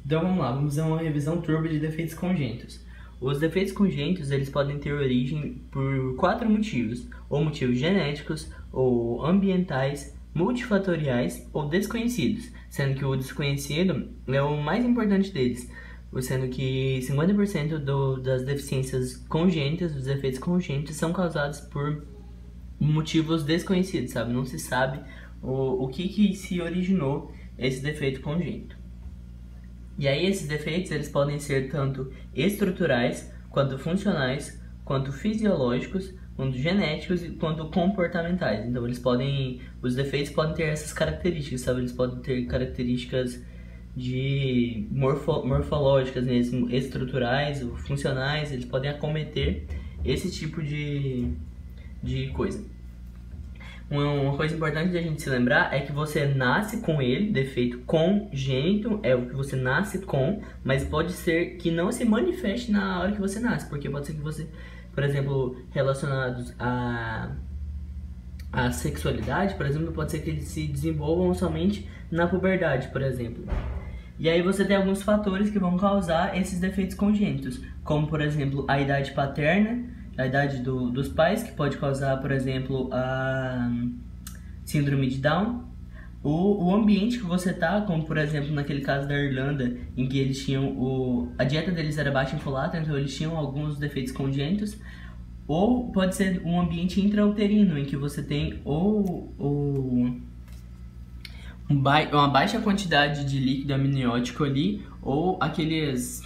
Então vamos lá, vamos fazer uma revisão turbo de defeitos congênitos. Os defeitos congênitos, eles podem ter origem por 4 motivos, ou motivos genéticos, ou ambientais, multifatoriais ou desconhecidos, sendo que o desconhecido é o mais importante deles, sendo que 50% das deficiências congênitas, dos defeitos congênitos, são causados por motivos desconhecidos, sabe? Não se sabe o que se originou esse defeito congênito. E aí esses defeitos, eles podem ser tanto estruturais, quanto funcionais, quanto fisiológicos, quanto genéticos e quanto comportamentais. Então os defeitos podem ter essas características, sabe? Eles podem ter características de morfológicas mesmo, estruturais, funcionais, eles podem acometer esse tipo de coisa. Uma coisa importante de a gente se lembrar é que você nasce com ele, defeito congênito é o que você nasce com, mas pode ser que não se manifeste na hora que você nasce, porque pode ser que você, por exemplo, relacionados à sexualidade, por exemplo, pode ser que eles se desenvolvam somente na puberdade, por exemplo. E aí você tem alguns fatores que vão causar esses defeitos congênitos, como por exemplo a idade paterna, a idade dos pais, que pode causar, por exemplo, a síndrome de Down, o ambiente que você tá, como por exemplo naquele caso da Irlanda, em que eles tinham a dieta deles era baixa em folato, então eles tinham alguns defeitos congênitos, ou pode ser um ambiente intrauterino, em que você tem uma baixa quantidade de líquido amniótico ali, ou aquelas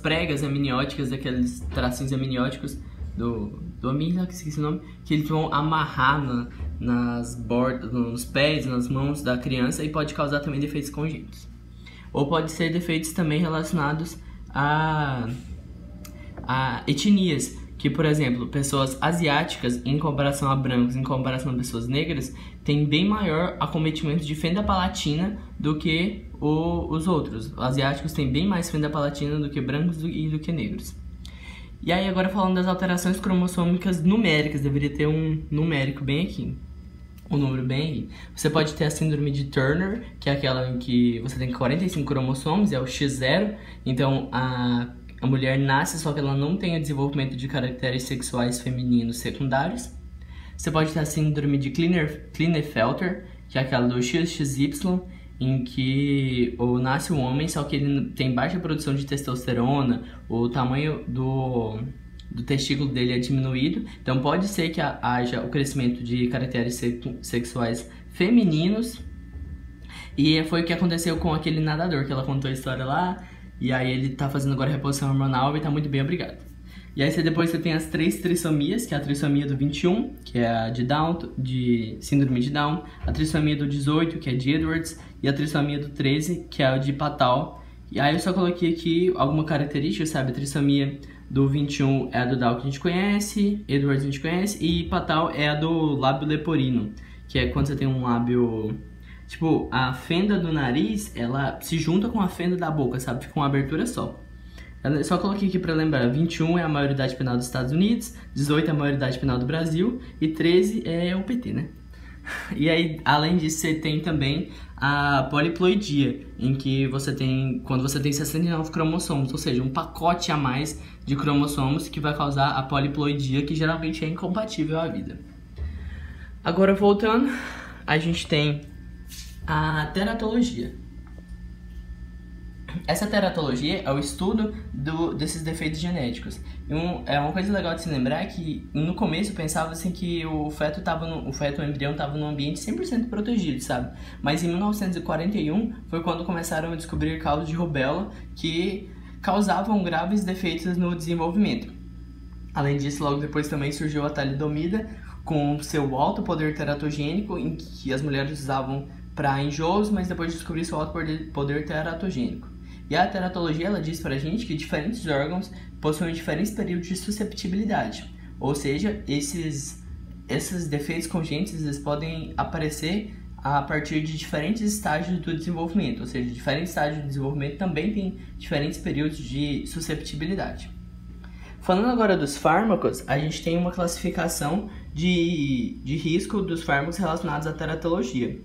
pregas amnióticas, aqueles tracinhos amnióticos do ambiente, que esqueci o nome, que eles vão amarrar nas bordas, nos pés, nas mãos da criança, e pode causar também defeitos congênitos. Ou pode ser defeitos também relacionados a etnias, que por exemplo, pessoas asiáticas em comparação a brancos, em comparação a pessoas negras, têm bem maior acometimento de fenda palatina do que os outros. Os asiáticos têm bem mais fenda palatina do que brancos e do que negros. E aí agora falando das alterações cromossômicas numéricas, deveria ter um numérico bem aqui, um número bem aí. Você pode ter a síndrome de Turner, que é aquela em que você tem 45 cromossomos, é o X0, então a mulher nasce, só que ela não tem o desenvolvimento de caracteres sexuais femininos secundários. Você pode ter a síndrome de Klinefelter, que é aquela do XXY, em que nasce um homem, só que ele tem baixa produção de testosterona, o tamanho do testículo dele é diminuído, então pode ser que haja o crescimento de caracteres sexuais femininos, e foi o que aconteceu com aquele nadador, que ela contou a história lá, e aí ele tá fazendo agora reposição hormonal e tá muito bem, obrigado. E aí depois você tem as 3 trissomias, que é a trissomia do 21, que é a de Down, de síndrome de Down, a trissomia do 18, que é de Edwards, e a trissomia do 13, que é a de Patal. E aí eu só coloquei aqui alguma característica, sabe? A trissomia do 21 é a do Down que a gente conhece, Edwards a gente conhece, e Patal é a do lábio leporino, que é quando você tem um lábio... Tipo, a fenda do nariz, ela se junta com a fenda da boca, sabe? Fica uma abertura só. Eu só coloquei aqui para lembrar, 21 é a maioridade penal dos Estados Unidos, 18 é a maioridade penal do Brasil e 13 é o PT, né? E aí, além disso, você tem também a poliploidia, em que quando você tem 69 cromossomos, ou seja, um pacote a mais de cromossomos que vai causar a poliploidia, que geralmente é incompatível à vida. Agora, voltando, a gente tem a teratologia. Essa teratologia é o estudo desses defeitos genéticos. E uma coisa legal de se lembrar é que no começo pensava assim que o embrião estava num ambiente 100% protegido, sabe? Mas em 1941 foi quando começaram a descobrir casos de rubéola que causavam graves defeitos no desenvolvimento. Além disso, logo depois também surgiu a talidomida com seu alto poder teratogênico, em que as mulheres usavam para enjoos, mas depois de descobrir seu alto poder teratogênico. E a teratologia, ela diz pra gente que diferentes órgãos possuem diferentes períodos de susceptibilidade. Ou seja, esses defeitos congênitos eles podem aparecer a partir de diferentes estágios do desenvolvimento. Ou seja, diferentes estágios do desenvolvimento também têm diferentes períodos de susceptibilidade. Falando agora dos fármacos, a gente tem uma classificação de risco dos fármacos relacionados à teratologia.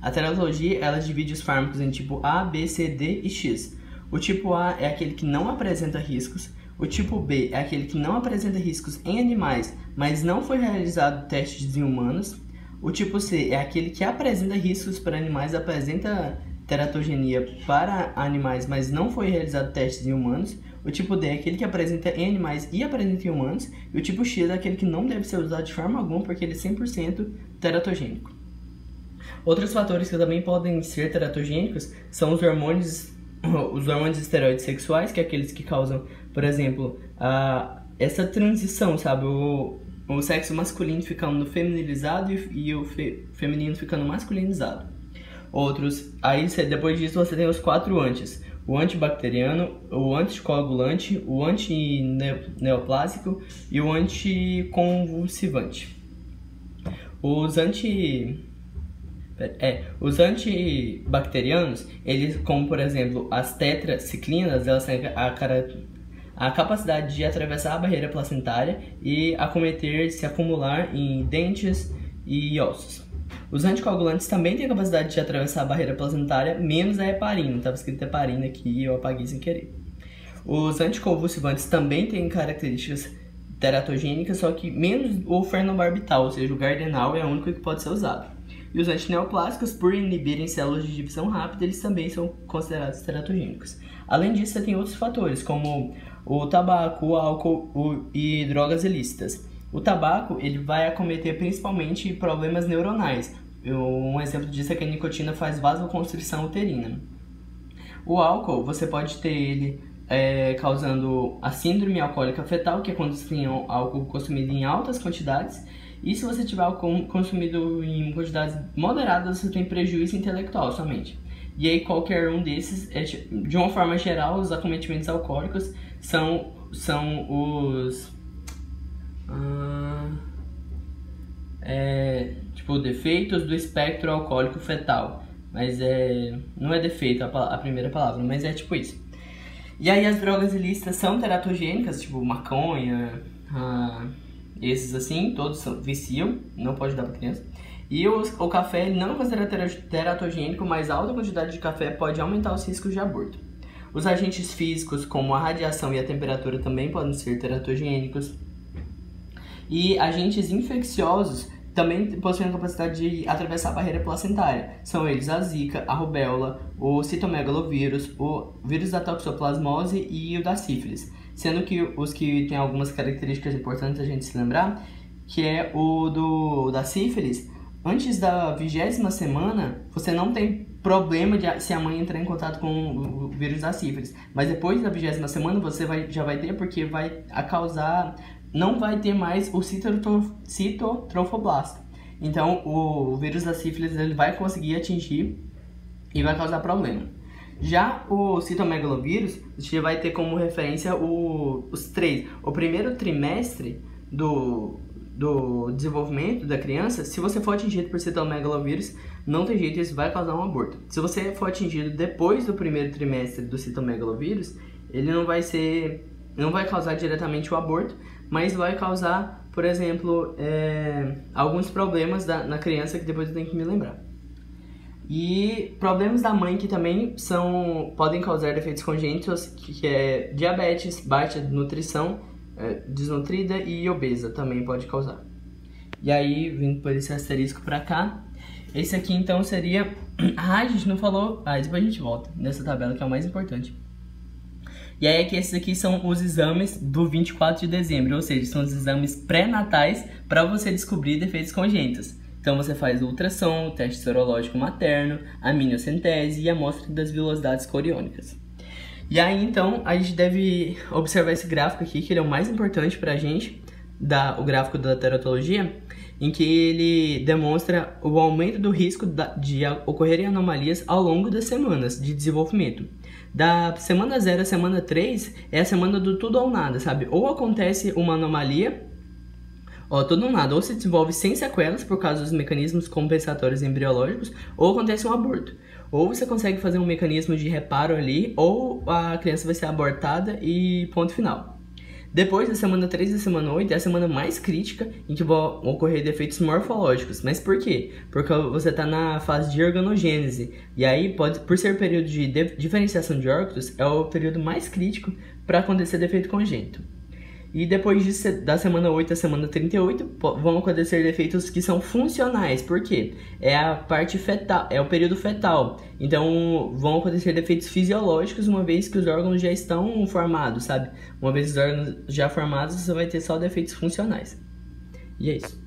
A teratologia, ela divide os fármacos em tipo A, B, C, D e X. O tipo A é aquele que não apresenta riscos. O tipo B é aquele que não apresenta riscos em animais, mas não foi realizado testes em humanos. O tipo C é aquele que apresenta riscos para animais, apresenta teratogenia para animais, mas não foi realizado testes em humanos. O tipo D é aquele que apresenta em animais e apresenta em humanos. E o tipo X é aquele que não deve ser usado de forma alguma porque ele é 100% teratogênico. Outros fatores que também podem ser teratogênicos são os hormônios esteroides sexuais, que é aqueles que causam, por exemplo, essa transição, sabe? O sexo masculino ficando feminilizado e o feminino ficando masculinizado. Outros, aí depois disso você tem os 4 antis: o antibacteriano, o anticoagulante, o antineoplásico e o anticonvulsivante. Os antibacterianos, eles, como por exemplo as tetraciclinas, elas têm a capacidade de atravessar a barreira placentária e se acumular em dentes e ossos. Os anticoagulantes também têm a capacidade de atravessar a barreira placentária, menos a heparina. Estava escrito heparina aqui e eu apaguei sem querer. Os anticonvulsivantes também têm características teratogênicas, só que menos o fenobarbital, ou seja, o gardenal é o único que pode ser usado. E os antineoplásicos, por inibirem células de divisão rápida, eles também são considerados teratogênicos. Além disso, você tem outros fatores, como o tabaco, o álcool e drogas ilícitas. O tabaco, ele vai acometer principalmente problemas neuronais. Um exemplo disso é que a nicotina faz vasoconstrição uterina. O álcool, você pode ter ele causando a síndrome alcoólica fetal, que é quando você tem álcool consumido em altas quantidades. E se você tiver álcool consumido em quantidades moderadas, você tem prejuízo intelectual somente. E aí qualquer um desses, de uma forma geral, os acometimentos alcoólicos são os defeitos do espectro alcoólico fetal. Mas não é defeito a primeira palavra, mas é tipo isso. E aí as drogas ilícitas são teratogênicas, tipo maconha, esses assim, todos viciam, não pode dar para criança. E o café ele não é considerado teratogênico, mas a alta quantidade de café pode aumentar os riscos de aborto. Os agentes físicos, como a radiação e a temperatura, também podem ser teratogênicos. E agentes infecciosos também possuem a capacidade de atravessar a barreira placentária. São eles a zika, a rubéola, o citomegalovírus, o vírus da toxoplasmose e o da sífilis. Sendo que os que têm algumas características importantes a gente se lembrar, que é o da sífilis, antes da 20ª semana, você não tem problema se a mãe entrar em contato com o vírus da sífilis. Mas depois da 20ª semana, você já vai ter, porque vai causar... não vai ter mais o citotrofoblasto. Então, o vírus da sífilis ele vai conseguir atingir e vai causar problema. Já o citomegalovírus, você vai ter como referência os 3. O primeiro trimestre do desenvolvimento da criança, se você for atingido por citomegalovírus, não tem jeito, isso vai causar um aborto. Se você for atingido depois do primeiro trimestre do citomegalovírus, ele não vai causar diretamente o aborto, mas vai causar, por exemplo, alguns problemas na criança que depois eu tenho que me lembrar. E problemas da mãe que também podem causar defeitos congênitos, que é diabetes, baixa nutrição, desnutrida e obesa também pode causar. E aí, vindo por esse asterisco pra cá, esse aqui então seria... a gente não falou... depois a gente volta nessa tabela que é o mais importante. E aí que esses aqui são os exames do 24 de dezembro, ou seja, são os exames pré-natais para você descobrir defeitos congênitos. Então você faz o ultrassom, o teste sorológico materno, a amniocentese e a amostra das vilosidades coriônicas. E aí então a gente deve observar esse gráfico aqui, que ele é o mais importante pra gente, o gráfico da teratologia, em que ele demonstra o aumento do risco de ocorrerem anomalias ao longo das semanas de desenvolvimento. Da semana 0 à semana 3 é a semana do tudo ou nada, sabe? Ou acontece uma anomalia, tudo ou nada, ou se desenvolve sem sequelas por causa dos mecanismos compensatórios embriológicos, ou acontece um aborto. Ou você consegue fazer um mecanismo de reparo ali, ou a criança vai ser abortada e ponto final. Depois da semana 3 e da semana 8 é a semana mais crítica em que vão ocorrer defeitos morfológicos. Mas por quê? Porque você está na fase de organogênese. E aí, por ser período de diferenciação de órgãos, é o período mais crítico para acontecer defeito congênito. E depois da semana 8 à semana 38, vão acontecer defeitos que são funcionais. Por quê? É a parte fetal, é o período fetal. Então, vão acontecer defeitos fisiológicos uma vez que os órgãos já estão formados, sabe? Uma vez os órgãos já formados, você vai ter só defeitos funcionais. E é isso.